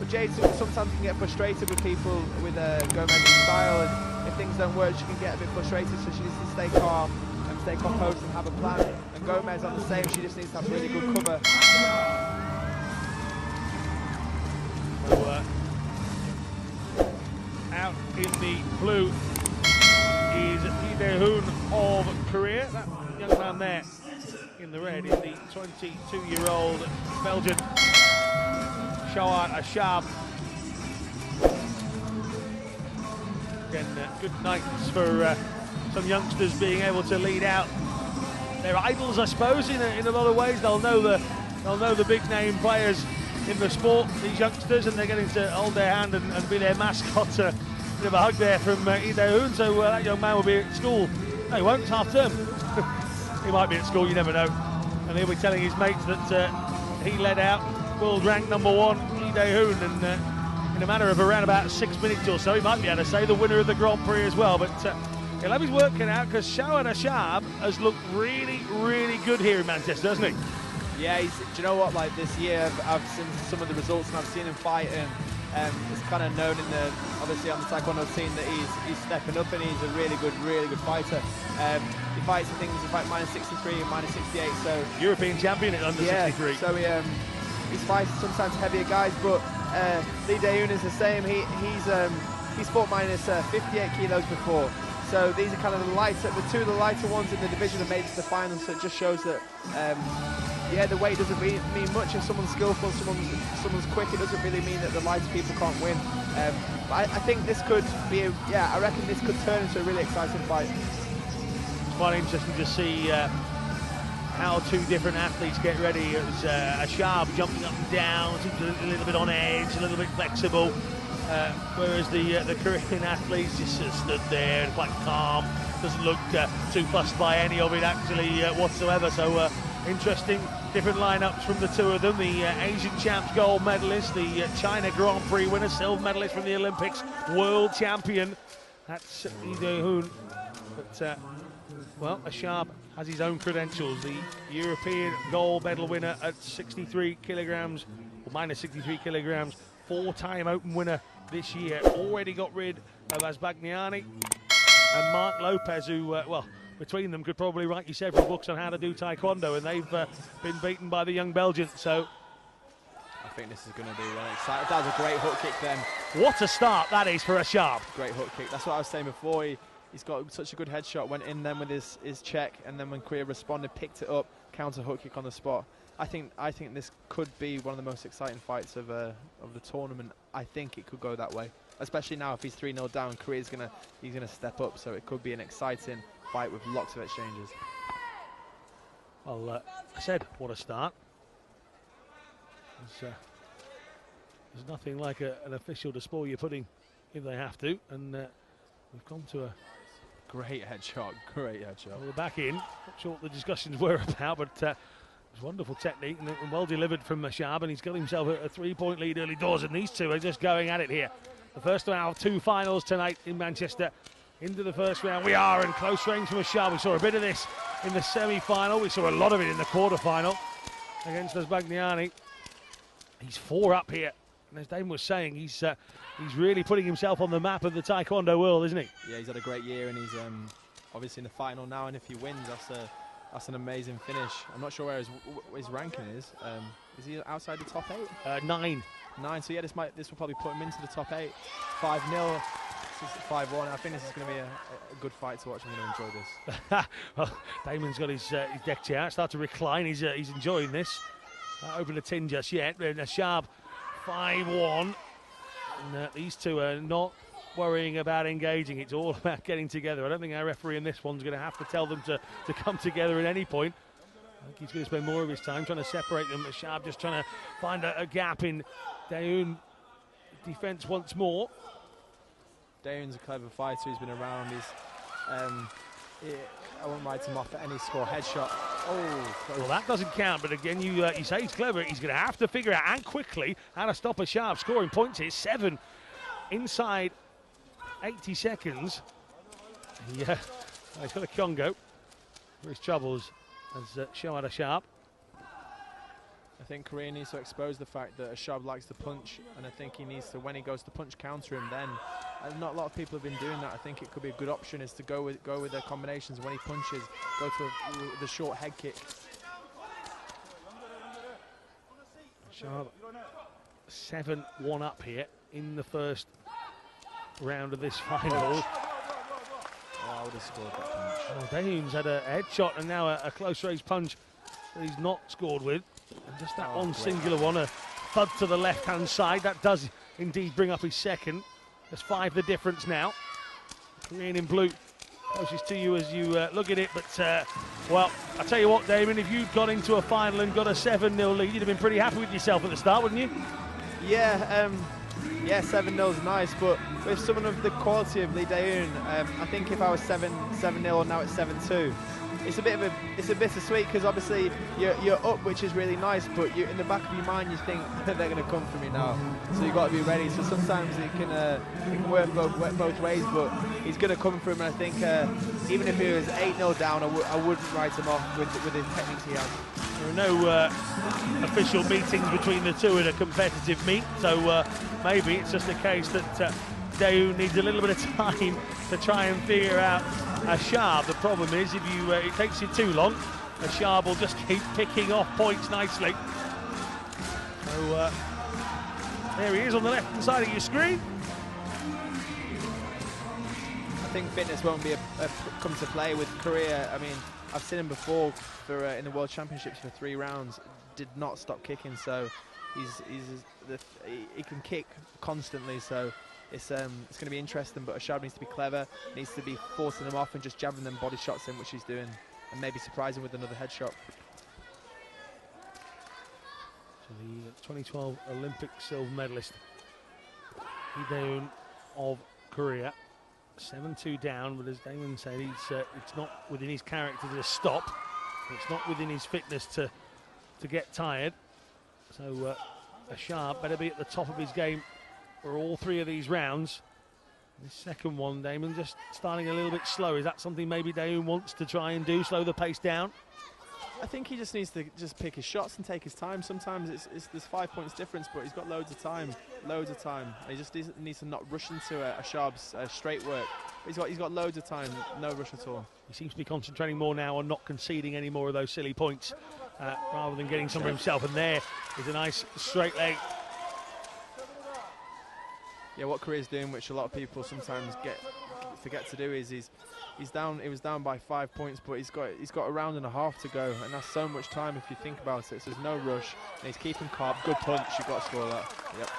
But Jade sometimes can get frustrated with people with Gomez's style, and if things don't work, she can get a bit frustrated. So she needs to stay calm and stay composed and have a plan. And Gomez on the same, she just needs to have really good cover. So, out in the blue is Hoon of Korea. That young man there in the red is the 22-year-old Belgian Jaouad Achab. Again, good nights for some youngsters being able to lead out their idols, I suppose. In a lot of ways, they'll know the big name players in the sport, these youngsters, and they're getting to hold their hand and be their mascot. A bit of a hug there from Hoon. So that young man will be at school. No, he won't. It's half term. He might be at school. You never know. And he'll be telling his mates that he led out world rank #1 Hoon, and in a matter of around about 6 minutes or so, he might be able to say the winner of the Grand Prix as well. But he'll have his work cut out, because Jaouad Achab has looked really, really good here in Manchester, hasn't he? Yeah, do you know what? Like this year, I've seen some of the results and I've seen him fight, and it's kind of known obviously on the Taekwondo scene that he's stepping up, and he's a really good fighter. He fights things, he fights -63 and -68. So European champion at under 63. So he's fighting sometimes heavier guys, but Lee Dae-hoon is the same. He's fought -58 kilos before. So these are kind of the two of the lighter ones in the division have made it to the final. So it just shows that yeah, the weight doesn't mean much. If someone's skillful, someone's quick, it doesn't really mean that the lighter people can't win. But I think this could be I reckon this could turn into a really exciting fight. It's quite interesting to see how two different athletes get ready. It was Achab jumping up and down, a little bit on edge, a little bit flexible, whereas the Korean athletes just stood there and quite calm, doesn't look too fussed by any of it actually whatsoever. So interesting, different lineups from the two of them. The Asian champs gold medalist, the China Grand Prix winner, silver medalist from the Olympics, world champion. That's Hoon. But well, Achab has his own credentials. The European gold medal winner at 63 kilograms, or -63 kilograms, 4-time Open winner this year. Already got rid of Asbagnani and Mark Lopez, who, well, between them could probably write you several books on how to do Taekwondo, and they've been beaten by the young Belgian. So I think this is going to be exciting. That was a great hook kick then. What a start that is for Achab. Great hook kick. That's what I was saying before. He's got such a good headshot, went in then with his check, and then when Korea responded, picked it up, counter hook kick on the spot. I think this could be one of the most exciting fights of the tournament. I think it could go that way, especially now if he's 3-0 down. Korea's he's gonna step up, so it could be an exciting fight with lots of exchanges. Well, I said what a start. There's nothing like an official to spoil your pudding if they have to, and we've come to a great headshot. Well, we're back in. Not sure what the discussions were about, but it was wonderful technique and well delivered from Achab, and he's got himself a 3-point lead early doors, and these two are just going at it here. The first out of two finals tonight in Manchester. Into the first round we are, in close range from Achab. We saw a bit of this in the semi-final. We saw a lot of it in the quarter-final against Asbagnani. He's 4 up here, and as Dame was saying, he's really putting himself on the map of the Taekwondo world, isn't he? Yeah, he's had a great year, and he's obviously in the final now, and if he wins, that's an amazing finish. I'm not sure where his ranking is. Is he outside the top 8? 9. 9, so yeah, this will probably put him into the top 8. 5-0. 5-1. I think this is going to be a good fight to watch. I'm going to enjoy this. Well, Damon's got his deck chair out, start to recline. He's enjoying this. Not open a tin just yet. Achab 5-1. And these two are not worrying about engaging. It's all about getting together. I don't think our referee in this one's going to have to tell them to come together at any point. I think he's going to spend more of his time trying to separate them. Achab just trying to find a gap in Dae-hoon defence once more. Dae-hoon's a clever fighter. He's been around. I wouldn't write him off at any score. Headshot. Oh, close. Well, that doesn't count. But again, you say he's clever. He's going to have to figure out, and quickly, how to stop Achab. Scoring points here, 7 inside 80 seconds. He's got a Congo for his troubles as Jaouad Achab. I think Korea needs to expose the fact that Achab likes to punch, and I think he needs to, when he goes to punch, counter him then. Not a lot of people have been doing that. I think it could be a good option is to go with their combinations. When he punches, go to the short head kick. Achab 7-1 up here in the first round of this final. Oh, I would have scored that punch. Oh, Dahoon's had a headshot and now a close range punch that he's not scored with. And just that one singular one, a thud to the left-hand side. That does indeed bring up his second. There's 5 the difference now. Korean in blue, closest to you as you look at it. But, well, I tell you what, Damon, if you'd got into a final and got a 7-0 lead, you'd have been pretty happy with yourself at the start, wouldn't you? Yeah, yeah, 7-0 is nice, but with someone of the quality of Lee Daeun, I think if I was 7-0 now it's 7-2, it's a bittersweet because obviously you're up, which is really nice, but in the back of your mind you think they're going to come for me now, so you've got to be ready. So sometimes it can work both ways, but he's going to come for him, and I think even if he was 8-0 down, I wouldn't write him off with the techniques he has. There are no official meetings between the two in a competitive meet, so maybe it's just a case that Daeun needs a little bit of time to try and figure out Achab. The problem is, if it takes you too long, Achab will just keep picking off points nicely. So there he is on the left-hand side of your screen. I think fitness won't be come to play with Korea. I mean, I've seen him before in the World Championships for 3 rounds. Did not stop kicking, so he can kick constantly. So it's going to be interesting. But Achab needs to be clever. Needs to be forcing them off and just jabbing them body shots in, which he's doing, and maybe surprising with another headshot. So the 2012 Olympic silver medalist, Lee Daeun of Korea. 7-2 down, but as Damon said, it's not within his character to stop. It's not within his fitness to get tired. So Achab better be at the top of his game for all 3 of these rounds. This second one, Damon, just starting a little bit slow. Is that something maybe Daeun wants to try and do, slow the pace down? I think he just needs to just pick his shots and take his time. Sometimes there's 5 points difference, but he's got loads of time. He just needs to not rush into Achab's straight work. He's got loads of time, no rush at all. He seems to be concentrating more now on not conceding any more of those silly points, rather than getting some for himself. And there is a nice straight leg. Yeah, what Korea's doing, which a lot of people sometimes forget to do, is he was down by 5 points, but he's got a round and a half to go, and that's so much time if you think about it. So there's no rush, and he's keeping calm. Good punch, you've got to score that. Yep.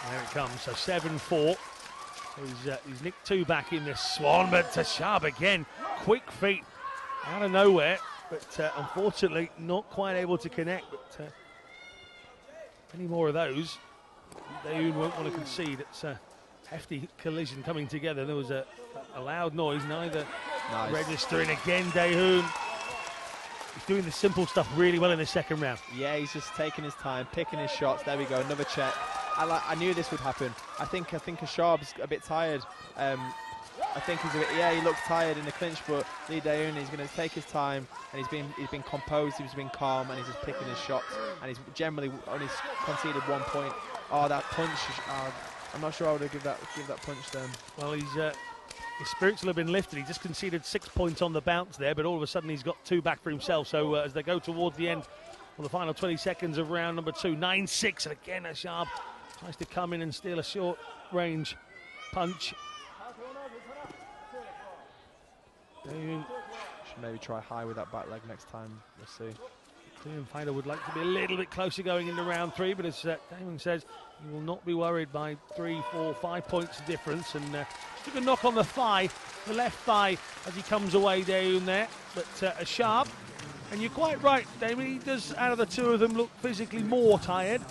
There it comes. So 7-4. He's nicked 2 back in this swan, but Achab again, quick feet out of nowhere, but unfortunately not quite able to connect. But any more of those, Daeun won't want to concede. It's a hefty collision coming together. There was a loud noise, neither registering. Again, Daeun, he's doing the simple stuff really well in the second round. Yeah, he's just taking his time, picking his shots. There we go, another check. I knew this would happen. I think Achab's a bit tired. I think he's he looks tired in the clinch, but Lee Daeun, he's going to take his time, and he's been composed, he's been calm, and he's just picking his shots, and he's generally only conceded 1 point. Oh, that punch! I'm not sure I would give that punch then. Well, his spirits will have been lifted. He just conceded 6 points on the bounce there, but all of a sudden he's got 2 back for himself. So as they go towards the end, on the final 20 seconds of round number 2, 9-6, and again Achab tries to come in and steal a short range punch. Should maybe try high with that back leg next time. We'll see. The Korean fighter would like to be a little bit closer going into round 3, but as Damon says, he will not be worried by 3, 4, 5 points difference. And took a knock on the thigh, the left thigh, as he comes away, Daeun there. But Achab, and you're quite right, Damon, he does, out of the 2 of them, look physically more tired.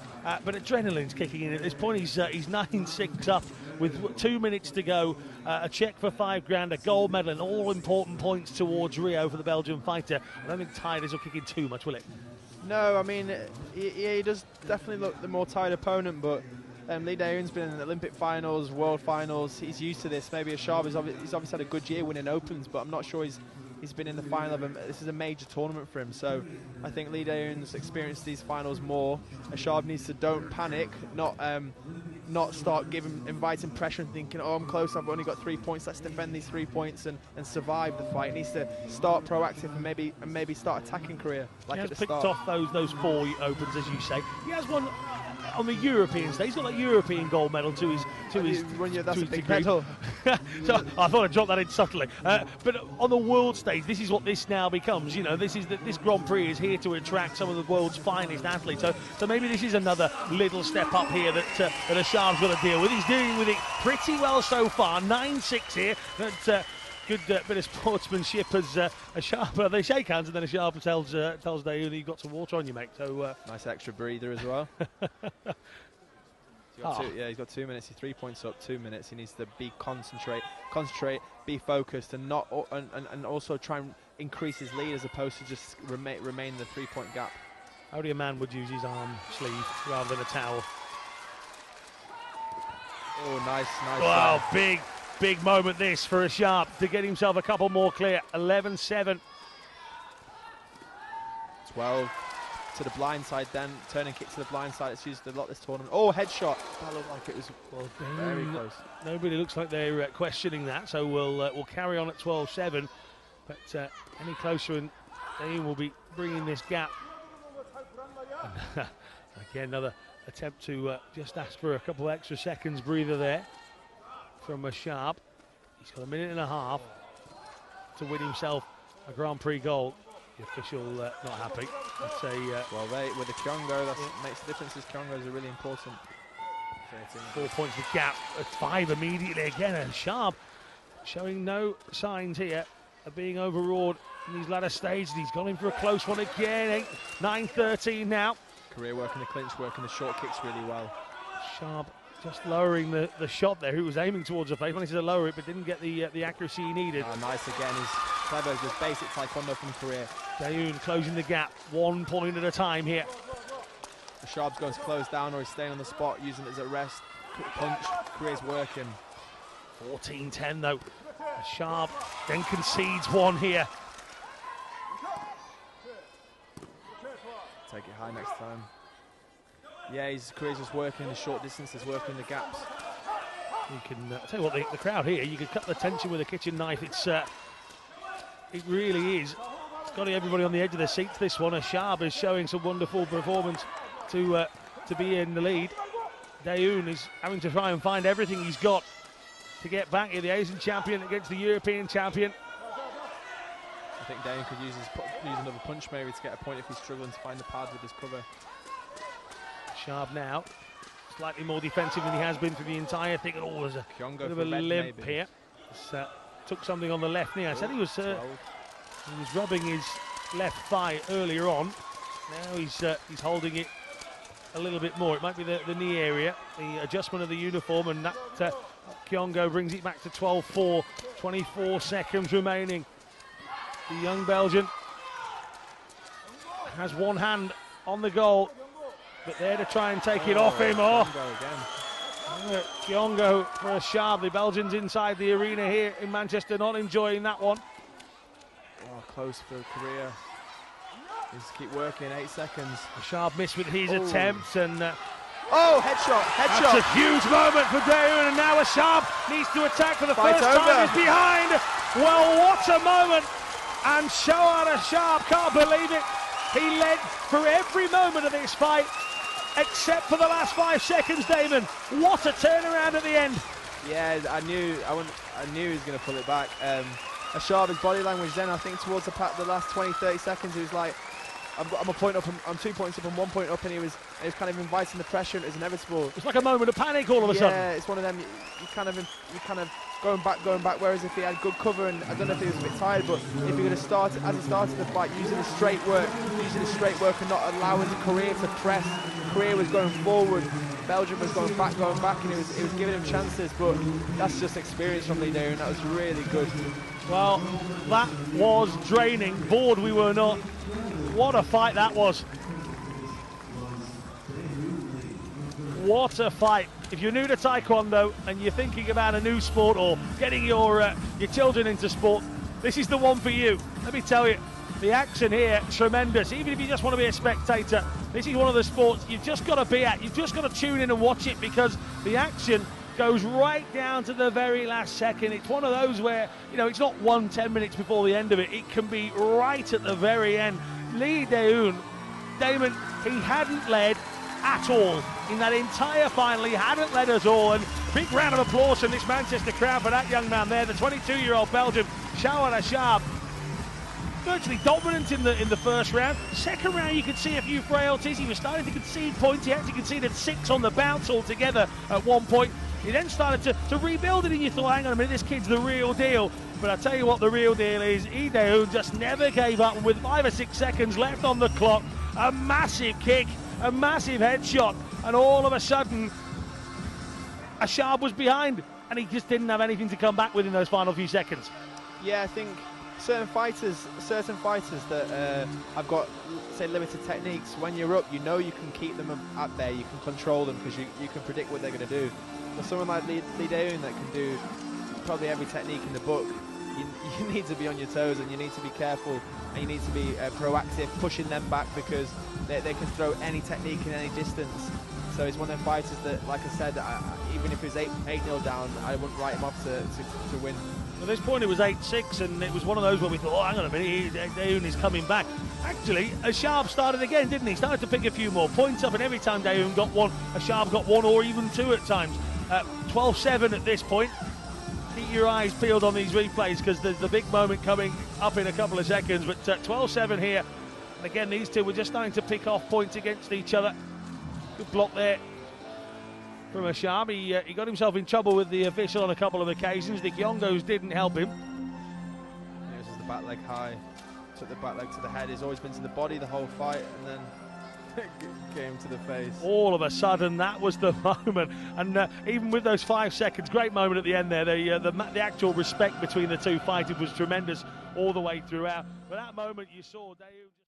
But adrenaline's kicking in at this point. He's 9-6 up with 2 minutes to go. A check for $5 grand, a gold medal, and all important points towards Rio for the Belgian fighter. I don't think tiredness will kick in too much, will it? No, I mean, he does definitely look the more tired opponent, but Lee Daeun's been in the Olympic finals, world finals. He's used to this. Maybe Achab he's obviously had a good year winning opens, but I'm not sure he's he's been in the final of him. This is a major tournament for him, so I think Lee Daeun's experienced these finals more. Achab needs to don't panic, not start inviting pressure and thinking, oh, I'm close, I've only got 3 points, let's defend these 3 points and survive the fight. He needs to start proactive and maybe start attacking Korea like at the start. He has picked off those 4 opens, as you say. He has one on the European stage. He's got a European gold medal to his that's a big degree. medal. So I thought I'd drop that in subtly. But on the world stage, this is what this now becomes. You know, this Grand Prix is here to attract some of the world's finest athletes. So maybe this is another little step up here that Achab's got to deal with. He's dealing with it pretty well so far. 9-6 here. Good bit of sportsmanship as Achab, they shake hands and then Achab tells Daeun, you've got some water on you, mate. So nice extra breather as well. He's got 2 minutes. He's 3 points up, 2 minutes. He needs to concentrate, be focused, and also try and increase his lead as opposed to just remain the 3-point gap. Only a man would use his arm sleeve rather than a towel. Oh, nice. Wow, big moment this for Achab to get himself a couple more clear. 11-7. 12 to the blind side, then turning kick to the blind side. It's used a lot this tournament. Oh, headshot. That looked like it was very close. Nobody looks like they're questioning that, so we'll carry on at 12-7. But any closer and Daeun will be bringing this gap. Again, another attempt to just ask for a couple extra seconds breather there from Achab. He's got a minute and a half to win himself a Grand Prix gold. The official not happy. I'd say, well, with the Kyongo, that makes the difference. Kyongos are really important. 4 points the gap at 5 immediately again. And Achab showing no signs here of being overawed in these latter stages. He's gone in for a close one again. 9-13 now. Korea working the clinch, working the short kicks really well. Achab just lowering the shot there. Who was aiming towards the face, wanted to lower it, but didn't get the accuracy he needed. Nice again. He's clever, just basic Taekwondo from Korea. Daeun closing the gap, 1 point at a time here. Achab's going to close down, or he's staying on the spot, using it as a rest. Quick punch. Korea's working. 14-10 though. Achab then concedes one here. Take it high next time. Yeah, Korea's just working the short distances, working the gaps. You can tell you what, the crowd here, you could cut the tension with a kitchen knife. It really is. It's got everybody on the edge of their seats. This one, Achab is showing some wonderful performance to be in the lead. Daeun is having to try and find everything he's got to get back here. The Asian champion against the European champion. I think Daeun could use another punch maybe to get a point if he's struggling to find the pads with his cover. Achab now, slightly more defensive than he has been for the entire thing. Oh, there's a bit of a limp here. Took something on the left knee. I said he was rubbing his left thigh earlier on. Now he's holding it a little bit more. It might be the knee area, the adjustment of the uniform, and that Kyongo brings it back to 12-4. 24 seconds remaining. The young Belgian has one hand on the goal, but there to try and take it off him. Kyongo for Achab. The Belgians inside the arena here in Manchester not enjoying that one. Oh, close for Korea. Just keep working, 8 seconds. Achab missed with his attempts and... headshot! That's a huge moment for Daeun, and now Achab needs to attack for the first time. He's behind. Well, what a moment! And Jaouad Achab can't believe it. He led for every moment of this fight, except for the last 5 seconds, Damon. What a turnaround at the end. Yeah, I knew he was going to pull it back. Achab's body language then, I think towards the last 20-30 seconds, he was like, I'm a point up, I'm 2 points up and 1 point up, and he was kind of inviting the pressure, and it was inevitable. It's like a moment of panic all of a sudden. Yeah, it's one of them, you kind of going back, whereas if he had good cover, and I don't know if he was a bit tired, but if you're going to start, as he started the fight, using the straight work and not allowing Korea to press. Korea was going forward, Belgium was going back, and he was giving him chances, but that's just experience from Lee Daeun. That was really good. Well, that was draining. Bored we were not. What a fight that was. What a fight. If you're new to Taekwondo and you're thinking about a new sport or getting your children into sport, this is the one for you. Let me tell you, the action here, tremendous. Even if you just want to be a spectator, this is one of the sports you've just got to be at. You've just got to tune in and watch it, because the action goes right down to the very last second. It's one of those where, you know, it's not 10 minutes before the end of it. It can be right at the very end. Lee Daeun, Damon, he hadn't led at all in that entire final. He hadn't led at all, and big round of applause from this Manchester crowd for that young man there, the 22-year-old Belgian, Jaouad Achab. Virtually dominant in the first round. Second round, you could see a few frailties. He was starting to concede points. He actually conceded 6 on the bounce altogether at one point. He then started to rebuild it, and you thought, hang on a minute, this kid's the real deal. But I tell you what the real deal is, Lee Daeun just never gave up, and with 5 or 6 seconds left on the clock, a massive kick, a massive headshot, and all of a sudden, Achab was behind, and he just didn't have anything to come back with in those final few seconds. Yeah, I think certain fighters that have got, say, limited techniques, when you're up, you know you can keep them up there, you can control them, because you can predict what they're going to do. For someone like Lee Daeun that can do probably every technique in the book, you need to be on your toes, and you need to be careful, and you need to be proactive, pushing them back, because they can throw any technique in any distance. So he's one of them fighters that, like I said, even if it was 8-0 down, I wouldn't write him off to win. At this point it was 8-6, and it was one of those where we thought, oh, hang on a minute, Daeun is coming back. Actually, Achab started again, didn't he? Started to pick a few more points up, and every time Daeun got one, Achab got 1 or even 2 at times. 12-7 at this point. Keep your eyes peeled on these replays, because there's the big moment coming up in a couple of seconds. But 12-7 here. And again, these two were just starting to pick off points against each other. Good block there from Achab. He got himself in trouble with the official on a couple of occasions. The Kyongos didn't help him. Yeah, this is the back leg high. Took the back leg to the head. He's always been to the body the whole fight, and then came to the face. All of a sudden, that was the moment. And even with those 5 seconds, great moment at the end there. The actual respect between the two fighters was tremendous all the way throughout. But that moment you saw Daeun.